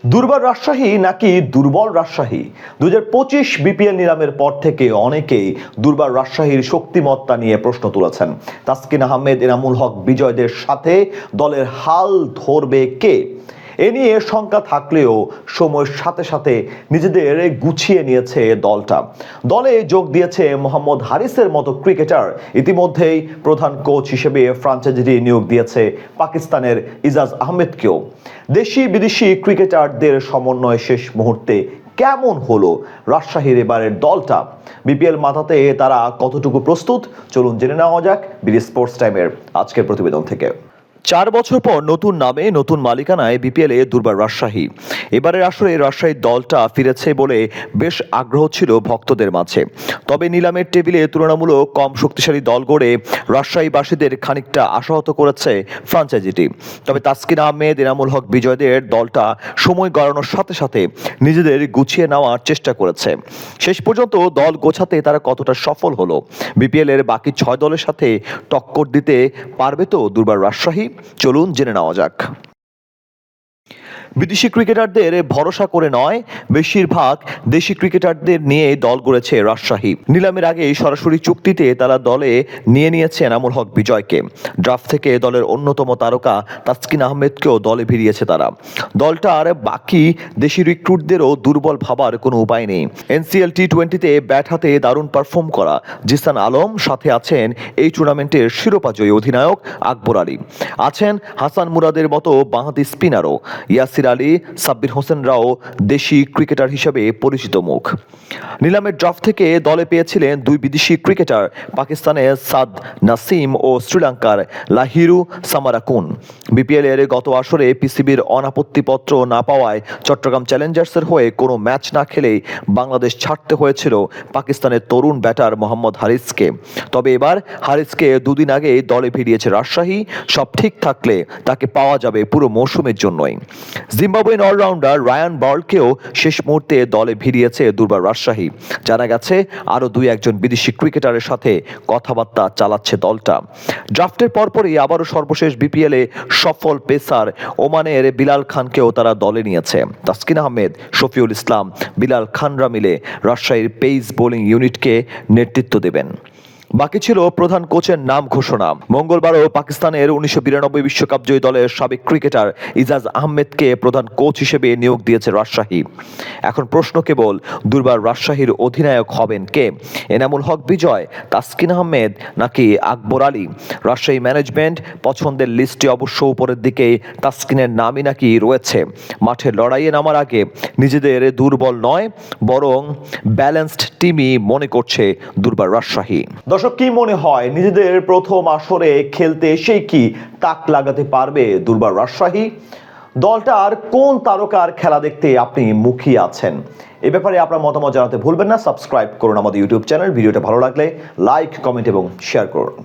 দুর্বার রাজশাহী নাকি দুর্বল রাজশাহী? 2025 বিপিএল নিলামের পর থেকে অনেকেই দুর্বার রাজশাহীর শক্তিমত্তা নিয়ে প্রশ্ন তুলেছেন। তাসকিন আহমেদ, এনামুল হক বিজয়দের সাথে দলের হাল ধরবে কে? এ নিয়ে শঙ্কা থাকলেও সময়ের সাথে সাথে নিজেদের গুছিয়ে নিয়েছে দলটা। দলে যোগ দিয়েছে মোহাম্মদ হারিসের মতো ক্রিকেটার। ইতিমধ্যেই প্রধান কোচ হিসেবে ফ্রাঞ্চাইজি নিয়োগ দিয়েছে পাকিস্তানের ইজাজ আহমেদকেও। দেশি বিদেশি ক্রিকেটারদের সমন্বয় শেষ মুহূর্তে কেমন হলো রাজশাহীর এবারের দলটা? বিপিএল মাথাতে তারা কতটুকু প্রস্তুত? চলুন জেনে নেওয়া যাক বিডি স্পোর্টস টাইমের আজকের প্রতিবেদন থেকে। 4 বছর পর নতুন নামে নতুন মালিকানায় বিপিএলে দুর্বার রাজশাহী। এবারের আসরে রাজশাহীর দলটা ফিরেছে বলে বেশ আগ্রহ ছিল ভক্তদের মাঝে। তবে নিলামের টেবিলে তুলনামূলক কম শক্তিশালী দল গড়ে রাজশাহীবাসীদের খানিকটা আশাহত করেছে ফ্রাঞ্চাইজিটি। তবে তাসকিন আহমেদ, এনামুল হক বিজয়দের দলটা সময় গড়ানোর সাথে সাথে নিজেদের গুছিয়ে নেওয়ার চেষ্টা করেছে। শেষ পর্যন্ত দল গোছাতে তারা কতটা সফল হলো? বিপিএল এর বাকি 6 দলের সাথে টক্কর দিতে পারবে তো দুর্বার রাজশাহী? চলুন জেনে নেওয়া যাক। বিদেশি ক্রিকেটারদের ভরসা করে নয়, বেশিরভাগ দেশি ক্রিকেটারদের নিয়ে দল গড়েছে রাজশাহী। নিলামের আগে সরাসরি চুক্তিতে তারা দলে নিয়ে নিয়েছে এনামুল হক বিজয়কে। ড্রাফট থেকে দলের অন্যতম তারকা তাসকিন আহমেদকেও দলে ভিড়িয়েছে তারা। দলটার বাকি দেশি রিক্রুটদেরও দুর্বল ভাবার কোনো উপায় নেই। এনসিএল টি20তে ব্যাট হাতে দারুণ পারফর্ম করা জিসান আলম, সাথে আছেন এই টুর্নামেন্টের শিরোপাজয়ী অধিনায়ক আকবর আলী, আছেন হাসান মুরাদের মতো বাঁহাতি স্পিনারও। ইয়াসির আলী, সাব্বির হোসেনরাও দেশি ক্রিকেটার হিসেবে পরিচিত মুখ। নিলামের ড্রাফট থেকে দলে পেয়েছিলেন 2 বিদেশি ক্রিকেটার, পাকিস্তানের সাদ নাসিম ও শ্রীলঙ্কার লাহিরু সামারাকুন। বিপিএল এর গত আসরে পিসিবির অনাপত্তিপত্র না পাওয়ায় চট্টগ্রাম চ্যালেঞ্জার্সের হয়ে কোনো ম্যাচ না খেলেই বাংলাদেশ ছাড়তে হয়েছিল পাকিস্তানের তরুণ ব্যাটার মোহাম্মদ হারিসকে। তবে এবার হারিসকে 2 দিন আগে দলে ভিড়িয়েছে রাজশাহী। সব ঠিক থাকলে তাকে পাওয়া যাবে পুরো মৌসুমের জন্যই। জিম্বাবুয়েন অলরাউন্ডার রায়ান বল্টকেও শেষ মুহূর্তে দলে ভিড়িয়েছে দুর্বার রাজশাহী। জানা গেছে আরও 2-1 বিদেশি ক্রিকেটারের সাথে কথাবার্তা চালাচ্ছে দলটা। ড্রাফটের পরপরই আবারও সর্বশেষ বিপিএলে সফল পেসার ওমানের বিলাল খানকেও তারা দলে নিয়েছে। তাসকিন আহমেদ, শফিউল ইসলাম, বিলাল খানরা মিলে রাজশাহীর পেস বোলিং ইউনিটকে নেতৃত্ব দেবেন। বাকি ছিল প্রধান কোচের নাম ঘোষণা। মঙ্গলবারও পাকিস্তানের 1992 বিশ্বকাপ জয়ী দলের সাবেক ক্রিকেটার ইজাজ আহমেদকে প্রধান কোচ হিসেবে নিয়োগ দিয়েছে রাজশাহী। এখন প্রশ্ন কেবল দুর্বার রাজশাহীর অধিনায়ক হবেন কে? এনামুল হক বিজয়, তাসকিন আহমেদ নাকি আকবর আলী? রাজশাহী ম্যানেজমেন্ট পছন্দের লিস্টে অবশ্য উপরের দিকে তাসকিনের নামই নাকি রয়েছে। মাঠে লড়াইয়ে নামার আগে নিজেদের দুর্বল নয়, বরং ব্যালেন্সড টিমই মনে করছে দুর্বার রাজশাহী। দর্শক, কি মনে হয় নিজেদের প্রথম আসরে খেলতে এসেই কি তাক লাগাতে পারবে দুর্বার রাজশাহী? দলটার কোন তারকার খেলা দেখতে আপনি মুখিয়ে আছেন? এ ব্যাপারে আপনার মতামত জানাতে ভুলবেন না। সাবস্ক্রাইব করুন আমাদের ইউটিউব চ্যানেল। ভিডিওটা ভালো লাগলে লাইক, কমেন্ট এবং শেয়ার করুন।